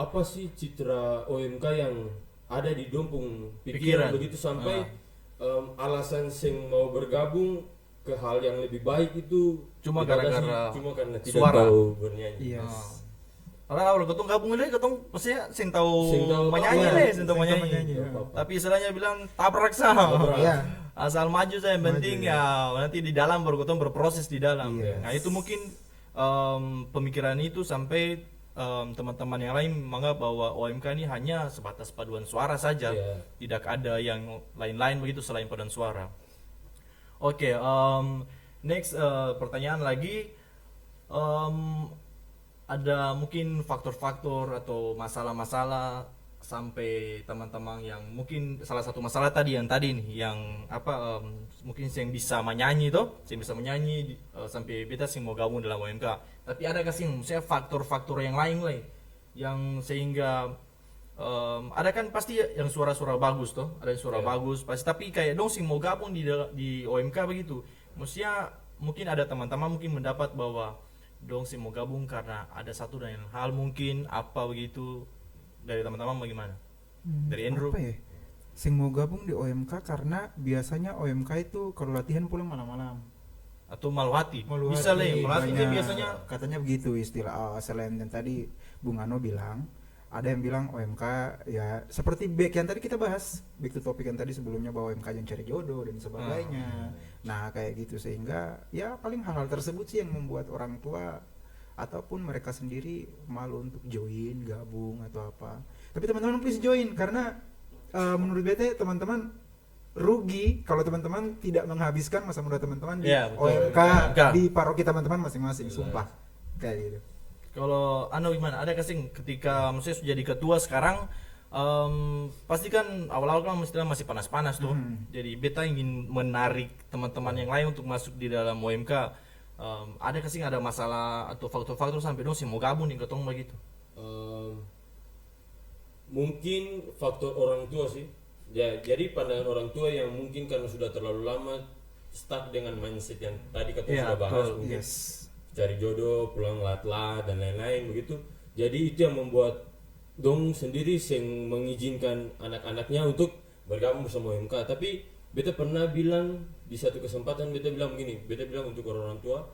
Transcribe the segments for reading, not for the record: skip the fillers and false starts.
apa sih citra OMK yang ada di dompung pikiran begitu sampai alasan sing mau bergabung ke hal yang lebih baik itu Cuma dibatasi gara-gara cuma karena tidak suara. tahu bernyanyi. Yes. Padahal kalau ketong gabung deh, ketong pasti sing tahu Sing tahu menyanyi apa, deh, sing sing tahu tahu menyanyi. menyanyi, ya. Tapi istilahnya bilang tabrak sama. Tabrak. Iya. Asal maju saya yang penting ya nanti di dalam baru ketong berproses di dalam. Yes. Nah itu mungkin pemikiran itu sampai teman-teman yang lain menganggap bahwa OMK ini hanya sebatas paduan suara saja, Iya. tidak ada yang lain-lain begitu selain paduan suara. Oke, next pertanyaan lagi. Ada mungkin faktor-faktor atau masalah-masalah sampai teman-teman yang mungkin salah satu masalah tadi yang tadi nih yang apa mungkin yang bisa menyanyi toh, yang bisa menyanyi sampai beta sih mau gabung dalam OMK. Tapi ada kasih misalnya faktor-faktor yang lain lah yang sehingga ada kan pasti yang suara-suara bagus toh, ada yang suara bagus pasti, tapi kayak dong sih mau gabung di OMK begitu. Maksudnya mungkin ada teman-teman mungkin mendapat bahwa dong sih mau gabung karena ada satu dan lain hal mungkin apa begitu. Dari teman-teman bagaimana? Dari Andrew? Apa ya? Sing mau gabung di OMK karena biasanya OMK itu kalau latihan pulang malam-malam. Atau Maluhati? Maluhati, Bisa lah, Maluhati kan banyak. biasanya Katanya begitu istilah selain yang tadi Bung Ano bilang, ada yang bilang OMK ya seperti back yang tadi kita bahas, back to topik yang tadi sebelumnya bahwa OMK yang cari jodoh dan sebagainya. Nah kayak gitu sehingga ya paling hal-hal tersebut sih yang membuat orang tua ataupun mereka sendiri malu untuk join, gabung atau apa. Tapi teman-teman please join karena menurut bete teman-teman rugi kalau teman-teman tidak menghabiskan masa muda teman-teman di Iya, betul. OMK OMK. di paroki teman-teman masing-masing, sumpah. Kayak gitu. kalau Ano gimana? Ada kasih ketika maksudnya sudah jadi ketua sekarang pasti kan awal-awal kan masih panas-panas tuh. Jadi beta ingin menarik teman-teman yang lain untuk masuk di dalam OMK. Ada kasih ada masalah atau faktor-faktor sampai dong sih mau gabung nih ketong begitu. Mungkin faktor orang tua sih ya, jadi pandangan orang tua yang mungkin karena sudah terlalu lama stuck dengan mindset yang tadi katanya Iya, sudah bahas, betul. mungkin Yes. cari jodoh, pulang lat-lat dan lain-lain begitu. Jadi itu yang membuat dong sendiri sing mengizinkan anak-anaknya untuk bergabung bersama OMK. Tapi beta pernah bilang di satu kesempatan, beta bilang begini, beta bilang untuk orang tua,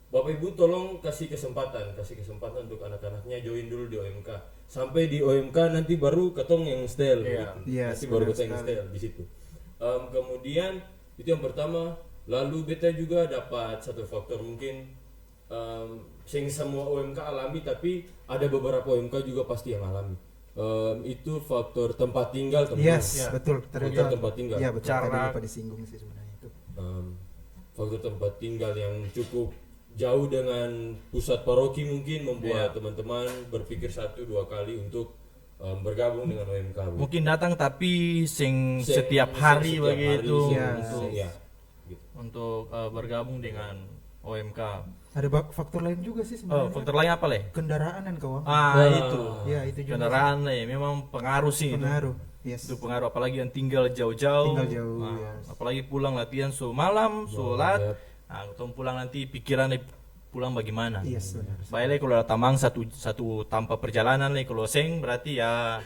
Bapak Ibu tolong kasih kesempatan untuk anak-anaknya join dulu di OMK. Sampai di OMK nanti baru ketong yang setel Iya. gitu. Yes, Nanti baru benar ketong yang sekali. setel di situ. Kemudian itu yang pertama. Lalu beta juga dapat satu faktor mungkin sing semua OMK alami, tapi ada beberapa OMK juga pasti yang alami. Itu faktor tempat tinggal teman-teman. Yes, Ya. betul. Faktor tempat tinggal. Iya betul. Cara- Tadi lupa disinggung sih sebenarnya itu. Faktor tempat tinggal yang cukup jauh dengan pusat paroki mungkin membuat teman-teman berpikir 1-2 kali untuk bergabung dengan OMK. Mungkin datang tapi Sing- setiap hari setiap begitu hari, Ya. untuk ya, gitu. untuk bergabung dengan OMK. Ada faktor lain juga sih Oh, sebenarnya. faktor lain apa leh? Kendaraan dan keuangan. Ah, Nah, itu. Ya, itu juga Kendaraan leh, memang pengaruh sih itu. pengaruh. Yes. Itu pengaruh apalagi yang tinggal jauh-jauh. Tinggal jauh, Nah, ya. apalagi pulang latihan malam, sholat. Yap. Nah, ketemu pulang nanti pikiran nih pulang bagaimana? Yes, benar. Baik leh kalau ada tamang satu tanpa perjalanan leh, kalau seng berarti ya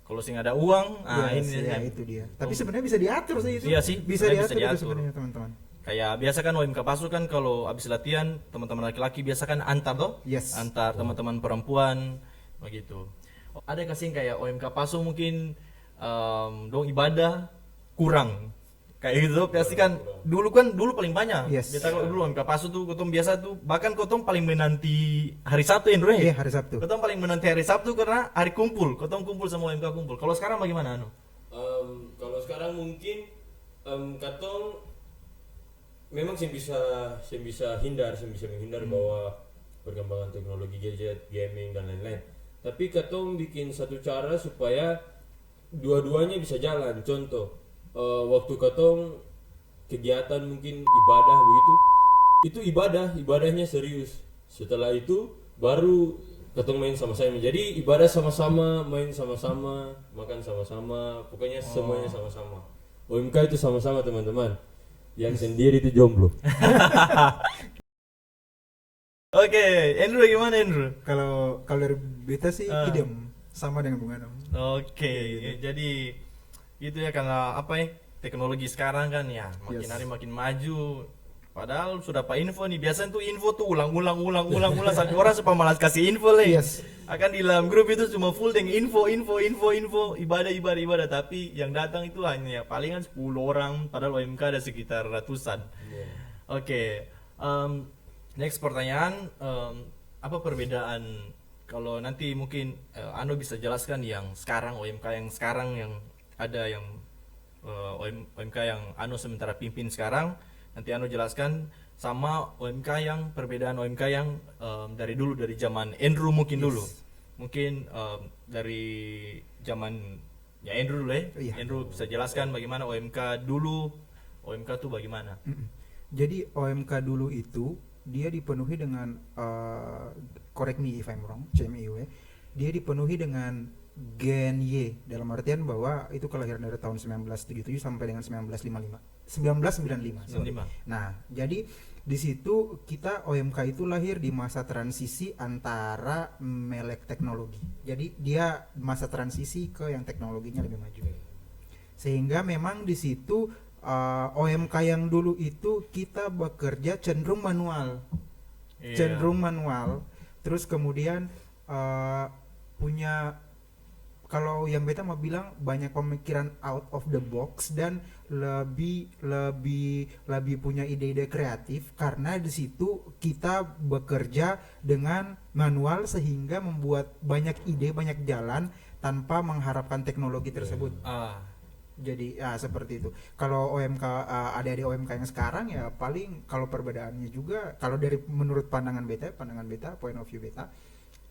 kalau sing ada uang, Yes, ini ya, kan. itu dia. Tapi sebenarnya bisa diatur sih itu. Iya sih, Bisa sebenarnya diatur, bisa diatur. itu sebenarnya teman-teman. Kayak biasa kan OMK Pasu kan kalau habis latihan teman-teman laki-laki biasa kan antar toh? Yes. Antar teman-teman perempuan begitu. Ada kasih kayak OMK Pasu mungkin dong ibadah kurang. Kayak gitu pasti kan dulu paling banyak. Yes. Biasa kalau dulu OMK Pasu tuh kotong biasa tuh bahkan kotong paling menanti hari Sabtu ya Ndre? Iya, hari Sabtu. Kotong paling menanti hari Sabtu karena hari kumpul. Kotong kumpul sama OMK kumpul. Kalau sekarang bagaimana anu? Kalau sekarang mungkin katong memang sih bisa menghindar bahwa perkembangan teknologi gadget, gaming dan lain-lain. Tapi katong bikin satu cara supaya dua-duanya bisa jalan. Contoh, waktu katong kegiatan mungkin ibadah begitu, itu ibadahnya serius. Setelah itu baru katong main sama-sama. Jadi ibadah sama-sama, main sama-sama, makan sama-sama, pokoknya semuanya sama-sama. OMK itu sama-sama teman-teman. Yang sendiri itu jomblo. Oke, Andrew gimana Andrew? Kalau kalau dari beta sih idem sama dengan Bung Anom. Oke, jadi itu ya karena apa ya teknologi sekarang kan ya makin Yes. hari makin maju. Padahal sudah pak info nih biasanya tuh info tuh ulang sampai orang supaya malas kasih info lah. Yes. Akan di dalam grup itu cuma full dengan info ibadah tapi yang datang itu hanya palingan 10 orang padahal OMK ada sekitar ratusan. Iya. Oke, next pertanyaan, apa perbedaan kalau nanti mungkin Ano bisa jelaskan yang sekarang OMK yang sekarang yang ada yang OMK yang Ano sementara pimpin sekarang, nanti Ano jelaskan sama OMK yang perbedaan OMK yang dari dulu dari zaman Andrew mungkin dulu, mungkin dari zaman ya Andrew dulu ya, Iya. Andrew bisa jelaskan bagaimana OMK dulu, OMK tuh bagaimana? Jadi OMK dulu itu dia dipenuhi dengan correct me if I'm wrong, CMIW. Dia dipenuhi dengan Gen Y dalam artian bahwa itu kelahiran dari tahun 1977 sampai dengan 1995. Sorry. 95. Nah, jadi di situ kita OMK itu lahir di masa transisi antara melek teknologi. Jadi dia masa transisi ke yang teknologinya lebih maju. Sehingga memang di situ OMK yang dulu itu kita bekerja cenderung manual. Iya. Cenderung manual. Terus kemudian punya kalau yang beta mau bilang banyak pemikiran out of the box dan lebih punya ide-ide kreatif karena di situ kita bekerja dengan manual sehingga membuat banyak ide, banyak jalan tanpa mengharapkan teknologi tersebut. Jadi seperti itu. Kalau OMK adik-adik OMK yang sekarang ya paling kalau perbedaannya juga kalau dari menurut pandangan beta, point of view beta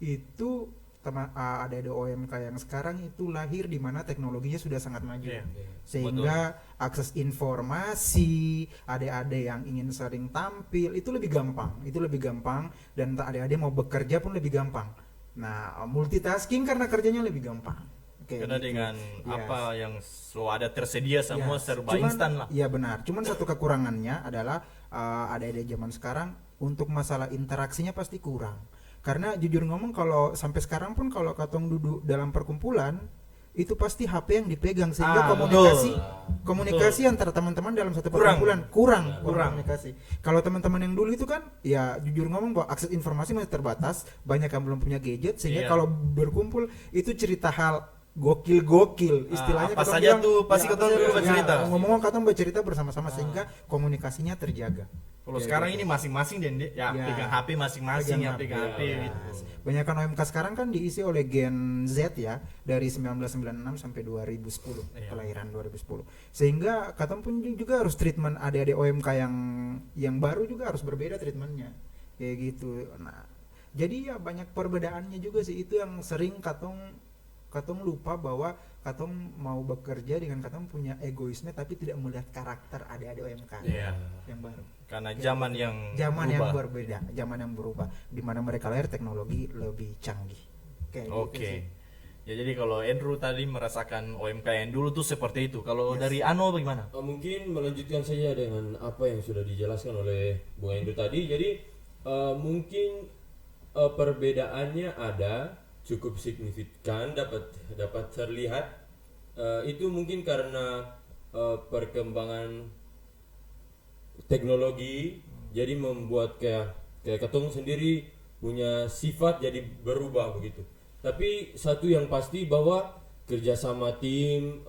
itu adik-adik OMK yang sekarang itu lahir di mana teknologinya sudah sangat maju. Iya. Sehingga akses informasi, adik-adik yang ingin sering tampil itu lebih gampang dan adik-adik mau bekerja pun lebih gampang. Nah, multitasking karena kerjanya lebih gampang. Karena gitu. dengan Yes. apa yang selalu ada tersedia semua Yes. serba Cuman- instan lah. Iya benar. Cuman satu kekurangannya adalah adik-adik zaman sekarang untuk masalah interaksinya pasti kurang. Karena jujur ngomong kalau sampai sekarang pun kalau katong duduk dalam perkumpulan itu pasti HP yang dipegang sehingga komunikasi antara teman-teman dalam satu perkumpulan kurang komunikasi. Kalau teman-teman yang dulu itu kan ya jujur ngomong bahwa akses informasi masih terbatas, banyak yang belum punya gadget sehingga Iya. kalau berkumpul itu cerita hal gokil istilahnya apa katong saja bilang, tuh pasti apa katong saja dulu tuh, bercerita. ngomong katong bercerita bersama-sama sehingga komunikasinya terjaga. Kalau Ya, sekarang gitu. ini masing-masing dan ya, Ya. pegang HP masing-masing ya pegang HP. Ya. gitu. Banyakan OMK sekarang kan diisi oleh Gen Z ya dari 1996 sampai 2010 Iya. kelahiran 2010 sehingga katong pun juga harus treatment adik-adik OMK yang baru juga harus berbeda treatmentnya kayak gitu. Nah jadi ya banyak perbedaannya juga sih itu yang sering katong lupa bahwa katong mau bekerja dengan katong punya egoisme tapi tidak melihat karakter adik-adik OMK Iya. yang baru. Karena zaman yang Yang berubah. berbeda, zaman yang berubah, di mana mereka lahir teknologi lebih canggih. Kayak gitu Oke. sih. Ya jadi kalau Andrew tadi merasakan OMK yang dulu tuh seperti itu. Kalau dari Ano bagaimana? Mungkin melanjutkan saja dengan apa yang sudah dijelaskan oleh Bung Andrew tadi. Jadi mungkin perbedaannya ada cukup signifikan dapat terlihat itu mungkin karena perkembangan teknologi jadi membuat kayak ketong sendiri punya sifat jadi berubah begitu. Tapi satu yang pasti bahwa kerjasama tim,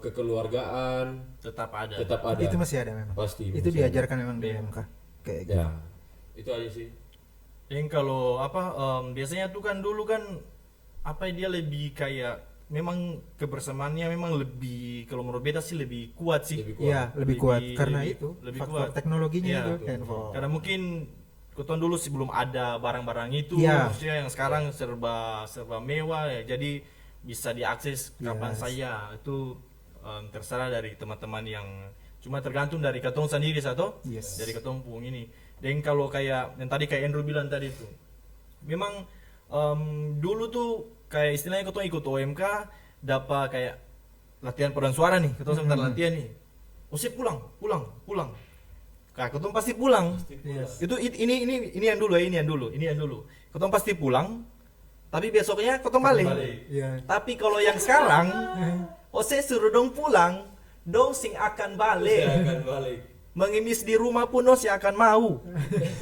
kekeluargaan Tetap ada. tetap ada. Itu masih ada memang. Pasti. Itu masih diajarkan memang di Iya. MK. Kayak ada. gitu. Ya, itu aja sih. Yang kalau biasanya tuh kan dulu kan dia lebih kayak memang kebersamaannya memang lebih kalau menurut beta sih lebih kuat sih. Lebih kuat. Iya, lebih kuat karena lebih- itu lebih faktor kuat. teknologinya Iya. itu handphone. Karena mungkin keton dulu sebelum ada barang-barang itu, Iya. maksudnya yang sekarang serba mewah ya, jadi bisa diakses kapan Yes. saja. Itu terserah dari teman-teman yang cuma tergantung dari ketong sendiri satu, Yes. dari ketong pun ini. Dan kalau kayak yang tadi kayak Andrew bilang tadi itu, memang dulu tuh kayak istilahnya ketong ikut OMK dapat kayak latihan paduan suara nih, ketong sebentar latihan nih. Siap pulang. Ketong pasti pulang. Ini yang dulu. Ketong pasti pulang, tapi besoknya ketong balik. Iya. Tapi kalau yang sekarang, saya suruh dong pulang, dong sing akan balik. Saya akan balik. Mengemis di rumah pun sih akan mau.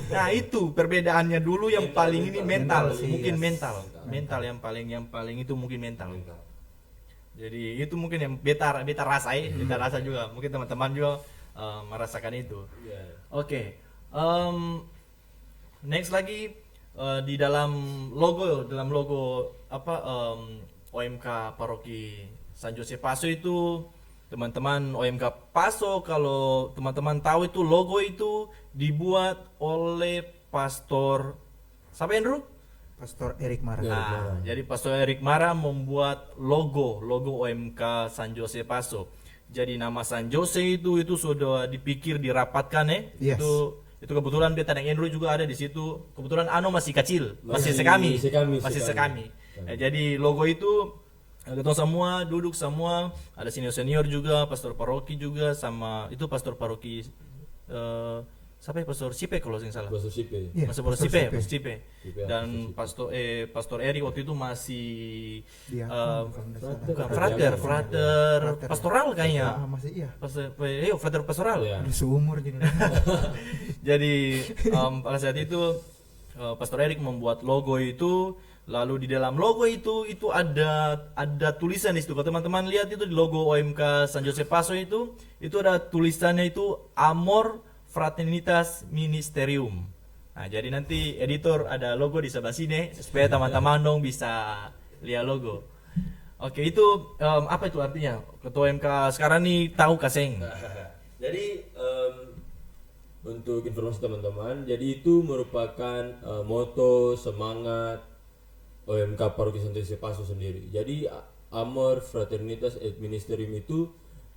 Nah itu perbedaannya dulu yang paling ini mental, sih, mungkin yes. mental yang paling itu mungkin mental. Jadi itu mungkin yang beta rasain, beta rasa juga, mungkin teman-teman juga merasakan itu. Iya. Oke, next lagi di dalam logo apa OMK Paroki San Jose Paso itu. Teman-teman OMK Paso, kalau teman-teman tahu itu logo itu dibuat oleh Pastor siapa Andrew? Pastor Erik Mara. Nah, jadi Pastor Erik Mara membuat logo OMK San Jose Paso. Jadi nama San Jose itu sudah dipikir, dirapatkan ya. Yes. Itu kebetulan beta dan Andrew juga ada di situ. Kebetulan Ano masih kecil, masih Sekami. sekami. Jadi logo itu ketemu semua, duduk semua, ada senior juga, pastor paroki juga, sama itu pastor paroki siapa ya, pastor Sipe kalau saya salah. Pastor Sipe. Iya, Pastor Pastor Sipe. Sipe. Dan pastor Eri waktu itu masih Dia bukan frater pastoral kayaknya. masih iya. Frater pastoral. Iya. Aduh, seumur jadi. Jadi pada saat itu Pastor Erik membuat logo itu. Lalu di dalam logo itu ada tulisan di situ. Kalau teman-teman lihat itu di logo OMK San Jose Paso itu ada tulisannya itu Amor Fraternitas Ministerium. Nah, jadi nanti editor ada logo di sebelah sini supaya teman-teman dong bisa lihat logo. Oke, itu apa itu artinya? Ketua OMK sekarang nih tahu kaseng. Jadi untuk informasi teman-teman, jadi itu merupakan moto semangat OMK Paroki San Jose Paso sendiri. Jadi Amor Fraternitas et Ministerium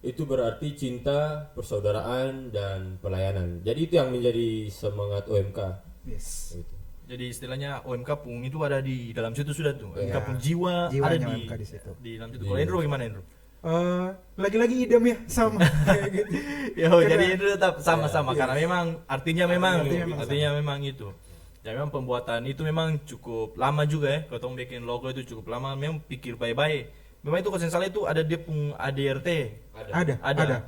itu berarti cinta, persaudaraan dan pelayanan. Jadi itu yang menjadi semangat OMK. Yes. Gitu. Jadi istilahnya OMK pun itu ada di dalam situ sudah tuh. OMK Iya. pun jiwa ada Jiwanya di OMK di situ. di dalam situ. Kalau Andrew gimana Andrew? Lagi-lagi idam ya sama kayak gitu. Jadi itu tetap sama-sama karena memang artinya memang itu. Ya memang pembuatan itu memang cukup lama juga ya. Kalau tong bikin logo itu cukup lama, memang pikir baik-baik. Memang itu kalau salah itu ada dia pun ADRT. Ada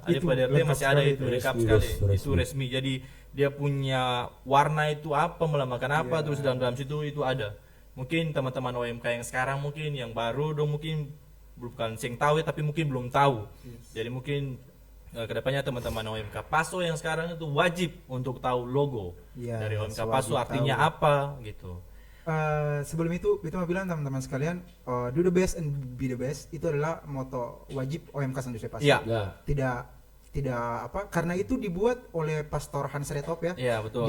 Itu ADRT lengkap masih ada sekali itu itu. lengkap Resmi, sekali. resmi. Itu resmi. Jadi dia punya warna itu apa, melambangkan apa, terus dalam situ itu ada. Mungkin teman-teman OMK yang sekarang mungkin yang baru dong mungkin bukan sing tahu ya, tapi mungkin belum tahu. Jadi mungkin kedepannya teman-teman OMK Paso yang sekarang itu wajib untuk tahu logo Iya, dari OMK wajib Paso artinya tahu. apa gitu. Sebelum itu mau bilang teman-teman sekalian, do the best and be the best itu adalah moto wajib OMK San Jose Paso. Iya. Ya, Tidak apa, karena itu dibuat oleh Pastor Hans Retop ya. Iya, betul.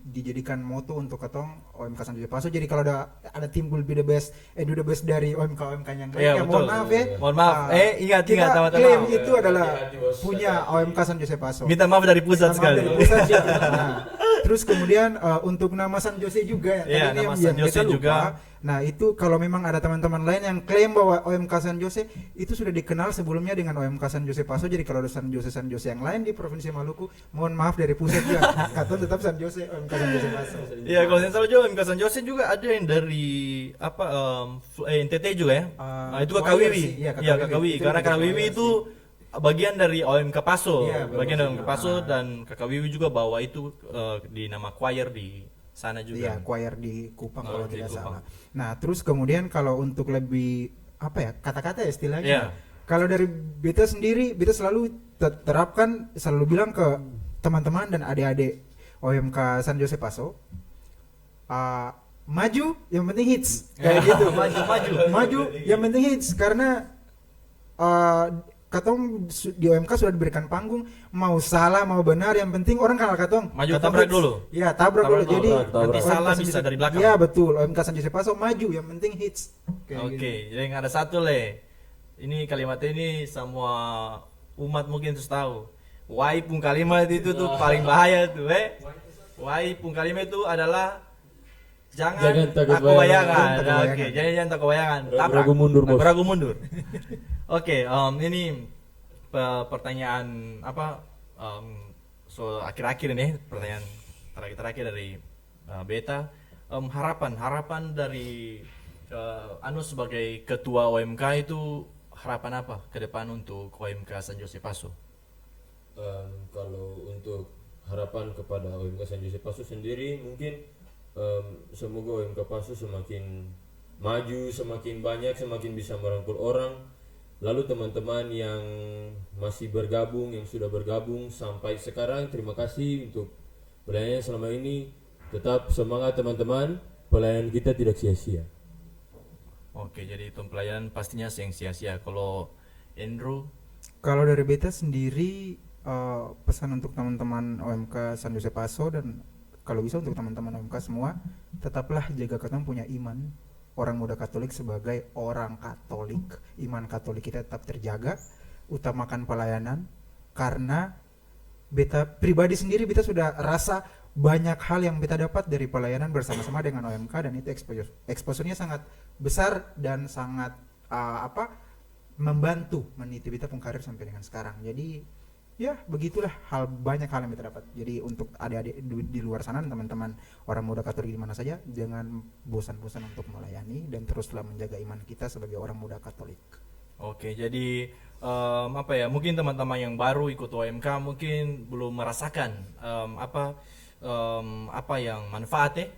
Dijadikan moto untuk ketong OMK San Jose Paso. Jadi kalau ada timbul be the best, do the best dari OMK yang lain, Iya, ya betul. mohon maaf ya. Mohon maaf. Ingat Kita teman-teman. klaim itu adalah Hati-hati, bos. punya OMK San Jose Paso. Minta maaf dari pusat Minta maaf sekali. dari pusat, ya. Nah, terus kemudian untuk nama San Jose juga ya. Iya, Tadi nama yang San Jose kita lupa. juga. Nah, itu kalau memang ada teman-teman lain yang klaim bahwa OMK San Jose itu sudah dikenal sebelumnya dengan OMK San Jose Paso. Jadi kalau ada San Jose yang lain di Provinsi Maluku, mohon maaf dari pusat ya. Kata tetap San Jose, OMK San Jose Paso. Iya, kalau saya salah juga OMK San Jose juga ada yang dari apa NTT juga ya. Nah, itu Choir Kakawiwi. sih, iya, Iya, Kakawiwi. Kakawiwi. Itu Karena lebih ke Kakawiwi choir itu bagian dari OMK Paso. Iya, Bagian dari OMK Paso Ah. dan Kakawiwi juga bawa itu di nama choir di sana Iya, juga. choir di Kupang Oh, kalau di tidak Kupang. salah. Nah, terus kemudian kalau untuk lebih apa ya, kata-kata ya istilahnya. Iya. Kalau dari beta sendiri, beta selalu terapkan, selalu bilang ke teman-teman dan adik-adik OMK San Jose Paso, maju, yang penting hits, kayak gitu. Maju, yang penting hits, karena katong di OMK sudah diberikan panggung, mau salah mau benar, yang penting orang kenal katong. Maju, Katong tabrak hits. dulu. Ya, tabrak dulu. Jadi Nanti OMK salah San bisa Jose- dari belakang. Iya betul, OMK San Jose Paso maju, yang penting hits. Kayak Oke, gitu. jadi yang ada satu le. Ini kalimat ini semua umat mungkin harus tahu. Wai pun kalimat itu tuh paling bahaya tuh, Wai pun kalimat itu adalah jangan takut takut bayangan. Jangan takut Oke, bayangan. jangan takut bayangan. Ragu mundur, bos. Ragu mundur. Oke, ini pertanyaan apa So akhir-akhir ini pertanyaan terakhir dari Beta, harapan dari Anu sebagai ketua OMK itu harapan apa ke depan untuk OMK San Jose Paso? Kalau untuk harapan kepada OMK San Jose Paso sendiri mungkin semoga OMK Paso semakin maju, semakin banyak, semakin bisa merangkul orang. Lalu teman-teman yang masih bergabung, yang sudah bergabung sampai sekarang, terima kasih untuk pelayanan selama ini. Tetap semangat teman-teman, pelayanan kita tidak sia-sia. Oke, jadi itu pelayanan pastinya yang sia-sia. Kalau Andrew, Kalau dari Beta sendiri, pesan untuk teman-teman OMK San Jose Paso dan kalau bisa untuk teman-teman OMK semua, tetaplah jaga ketemu punya iman. Orang muda Katolik sebagai orang Katolik, iman Katolik kita tetap terjaga, utamakan pelayanan, karena Beta pribadi sendiri, Beta sudah rasa banyak hal yang Beta dapat dari pelayanan bersama-sama dengan OMK, dan itu exposure-nya sangat besar dan sangat membantu meniti Beta pun karir sampai dengan sekarang. Jadi ya begitulah, banyak hal yang Beta dapat. Jadi untuk adik-adik di luar sana, teman-teman orang muda Katolik di mana saja, jangan bosan-bosan untuk melayani dan teruslah menjaga iman kita sebagai orang muda Katolik. oke, jadi mungkin teman-teman yang baru ikut OMK mungkin belum merasakan apa yang manfaat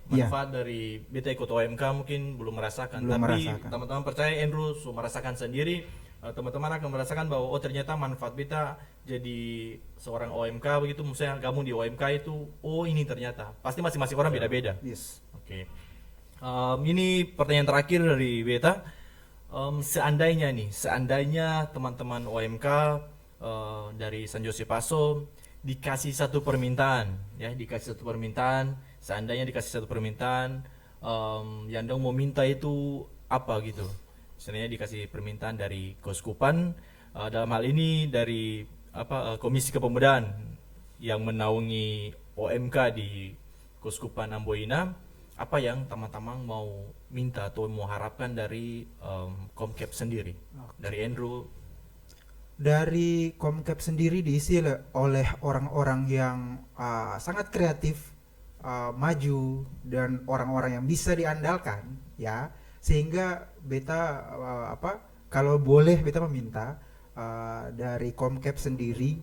dari Beta ikut OMK, mungkin belum merasakan. Tapi teman-teman percaya, Andrew merasakan sendiri. Teman-teman akan merasakan bahwa ternyata manfaat Beta jadi seorang OMK begitu, misalnya gabung di OMK itu, ini ternyata pasti masing-masing orang beda-beda. Yes. Oke. Ini pertanyaan terakhir dari Beta. Seandainya teman-teman OMK dari San Jose Paso dikasih satu permintaan, seandainya dikasih satu permintaan, yang dong mau minta itu apa gitu? Misalnya dikasih permintaan dari Keuskupan, dalam hal ini dari Komisi Kepemudaan yang menaungi OMK di Keuskupan Amboina, apa yang teman-teman mau minta atau mau harapkan dari Komkep sendiri? Dari Andrew. Dari Komkep sendiri diisi oleh orang-orang yang sangat kreatif, maju, dan orang-orang yang bisa diandalkan, ya. Sehingga Beta kalau boleh Beta meminta dari Komkep sendiri,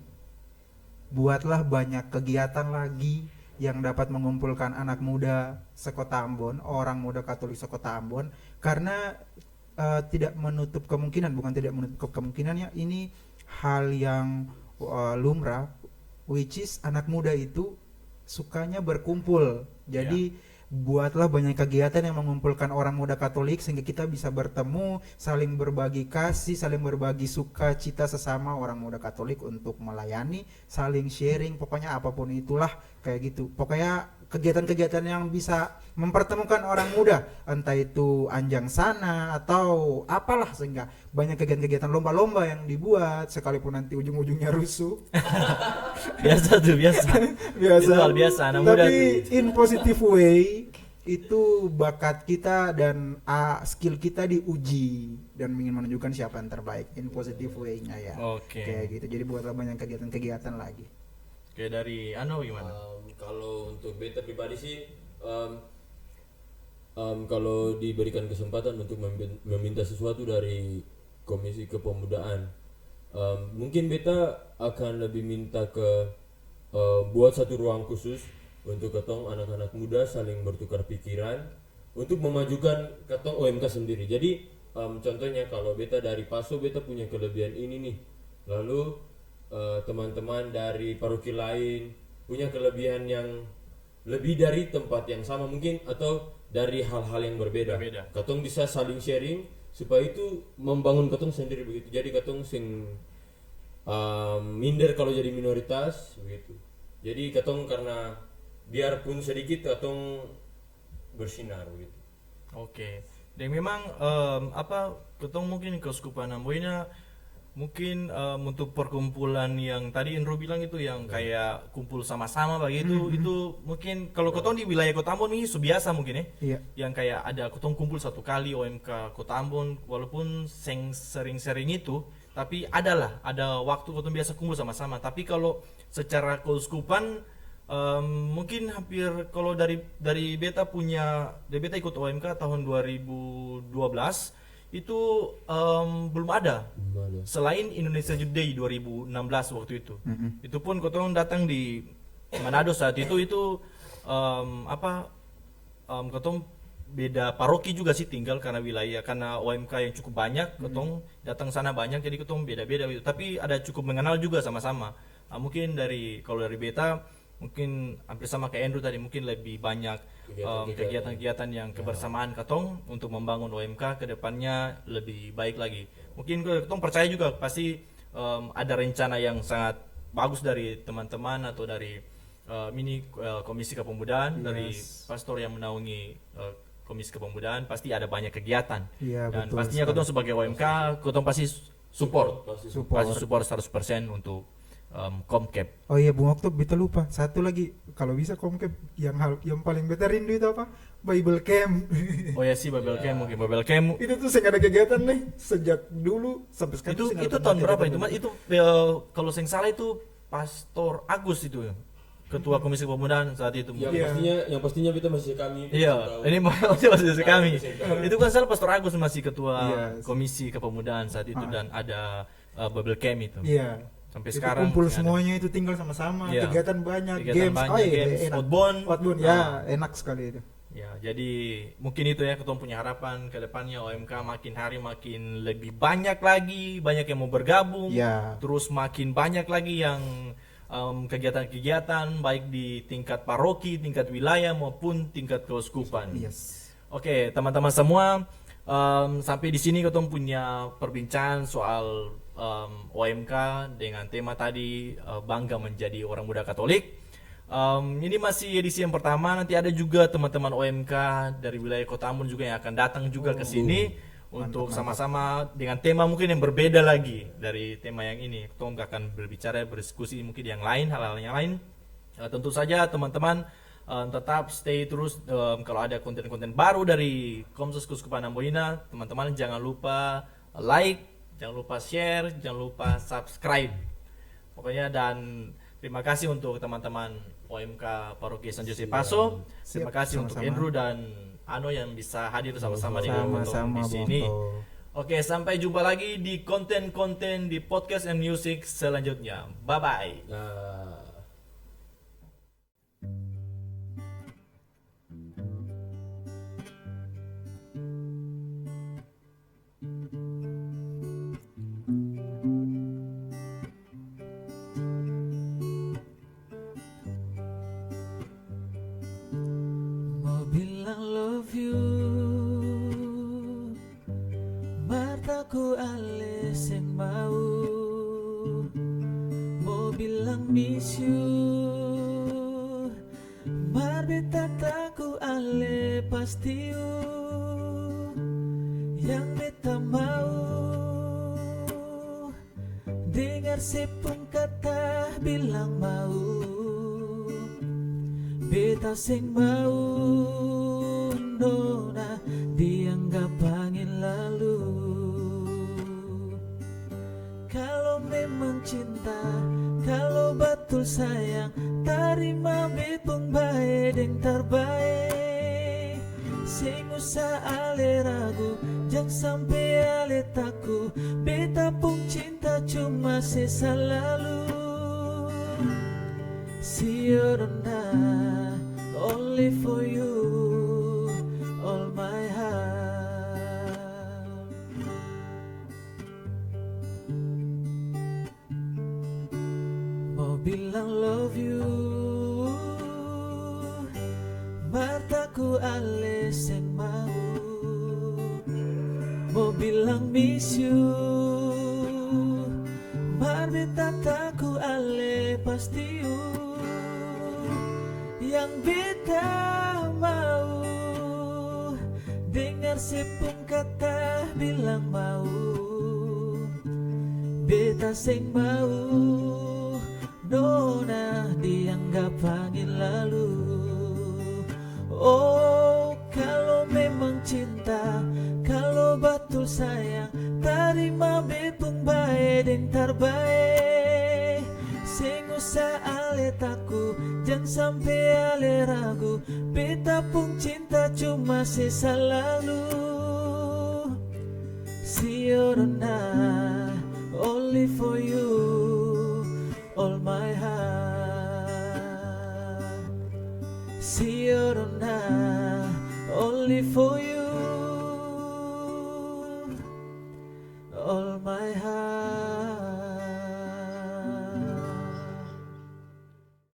buatlah banyak kegiatan lagi yang dapat mengumpulkan anak muda sekota Ambon, orang muda Katolik sekota Ambon, karena tidak menutup kemungkinan, ini hal yang lumrah, which is anak muda itu sukanya berkumpul. Jadi buatlah banyak kegiatan yang mengumpulkan orang muda Katolik sehingga kita bisa bertemu, saling berbagi kasih, saling berbagi sukacita sesama orang muda Katolik untuk melayani, saling sharing, pokoknya apapun itulah kayak gitu. Pokoknya kegiatan-kegiatan yang bisa mempertemukan orang muda, entah itu anjang sana atau apalah, sehingga banyak kegiatan-kegiatan lomba-lomba yang dibuat sekalipun nanti ujung-ujungnya rusuh. biasa. Itu hal biasa, anak muda. Tapi in positive way, itu bakat kita dan skill kita diuji dan ingin menunjukkan siapa yang terbaik in positive way-nya, ya. Oke. Kayak gitu. Jadi buatlah banyak kegiatan-kegiatan lagi. Oke, dari gimana? Kalau untuk Beta pribadi sih, kalau diberikan kesempatan untuk meminta sesuatu dari Komisi Kepemudaan, mungkin Beta akan lebih minta ke buat satu ruang khusus untuk ketong anak-anak muda saling bertukar pikiran untuk memajukan ketong OMK sendiri. Jadi contohnya kalau Beta dari Paso, Beta punya kelebihan ini nih, lalu teman-teman dari paroki lain punya kelebihan yang lebih dari tempat yang sama mungkin, atau dari hal-hal yang berbeda. Katong bisa saling sharing supaya itu membangun katong sendiri begitu. Jadi katong sing minder kalau jadi minoritas begitu. Jadi katong karena biarpun sedikit katong bersinar begitu. Oke. Dan memang katong mungkin Keuskupan Amboina Mungkin untuk perkumpulan yang tadi Indro bilang itu yang kayak kumpul sama-sama begitu, itu mungkin kalau kotong di wilayah Kota Ambon ini biasa mungkin ya. Iya. Yang kayak ada kotong kumpul satu kali OMK Kota Ambon, walaupun sering-sering itu, tapi ada waktu kotong biasa kumpul sama-sama. Tapi kalau secara keuskupan mungkin hampir kalau dari beta ikut OMK tahun 2012 itu belum ada. Selain Indonesia Youth Day 2016 waktu itu. Itu pun kotong datang di Manado saat itu kotong beda paroki juga sih tinggal karena wilayah, karena OMK yang cukup banyak, kotong datang sana banyak, jadi kotong beda-beda gitu. Tapi ada cukup mengenal juga sama-sama. Mungkin kalau dari beta mungkin hampir sama kayak Andrew tadi, mungkin lebih banyak kegiatan-kegiatan yang kebersamaan katong untuk membangun OMK ke depannya lebih baik lagi. Mungkin katong percaya juga pasti ada rencana yang sangat bagus dari teman-teman atau dari Komisi Kepemudaan, dari pastor yang menaungi Komisi Kepemudaan, pasti ada banyak kegiatan. Dan betul pastinya katong sebagai OMK katong pasti support 100% untuk Komcap. Oh iya Bung Oktob, beta lupa satu lagi, kalau bisa Komcap yang paling beta rindu itu apa? Bible Camp. Oh ya sih, Bible Camp, mungkin Bible Camp. Itu tuh saya ada kegiatan nih sejak dulu sampai sekarang. Itu tahun berapa itu? Itu kalau saya salah itu Pastor Agus itu, Ketua Komisi Kepemudaan saat itu. Yang pastinya kita masih kami. Iya, ini masih kami. Itu kan salah Pastor Agus masih Ketua Komisi Kepemudaan saat itu, dan ada Bible Camp itu. Iya. Sampai itu sekarang kumpul semuanya itu tinggal sama-sama, kegiatan banyak, games, outbound, ya enak sekali itu. Ya, jadi mungkin itu ya, kita punya harapan ke depannya OMK makin hari makin lebih banyak lagi, banyak yang mau bergabung, terus makin banyak lagi yang kegiatan-kegiatan baik di tingkat paroki, tingkat wilayah maupun tingkat keuskupan. Oke, teman-teman semua, sampai di sini kita punya perbincangan soal OMK dengan tema tadi, bangga menjadi orang muda Katolik. Ini masih edisi yang pertama, nanti ada juga teman-teman OMK dari wilayah Kota Ambon juga yang akan datang juga ke sini untuk sama-sama dengan tema mungkin yang berbeda lagi dari tema yang ini. Kita akan berbicara, berdiskusi mungkin yang lain, hal-hal yang lain. Tentu saja teman-teman tetap stay terus, kalau ada konten-konten baru dari Komsos Keuskupan Ambonina, teman-teman jangan lupa like, jangan lupa share, jangan lupa subscribe. Pokoknya, dan terima kasih untuk teman-teman OMK Paroki San Jose Paso. Terima kasih untuk Andrew dan Ano yang bisa hadir sama-sama dengan di sini. Oke, sampai jumpa lagi di konten-konten di podcast and music selanjutnya. Bye bye. Martaku ale sing mau bilang miss you, marbeta taku ale pasti yang beta mau dengar sepung kata bilang mau, beta sing mau nona dianggap angin lalu. Kalau memang cinta, kalau betul sayang, tarima bepung bae deng terbaik. Sing usah ale ragu, jangan sampai ale taku. Beta pun cinta cuma sesa lalu. See you only for you, all my heart. Mau bilang love you, mataku ale sing mau. Mau bilang miss you, marbeta taku ale pasti yang beta mau dengar sepung kata bilang mau, beta sing mau nona dianggap angin lalu. Oh, kalau memang cinta, kalau betul sayang, terima bepung bae dan terbaik. Sing usah ale taku, jangan sampai ale ragu. Beta pun cinta cuma sisa lalu. See you tonight, only for you, all my heart. See you tonight, only for you, all my heart.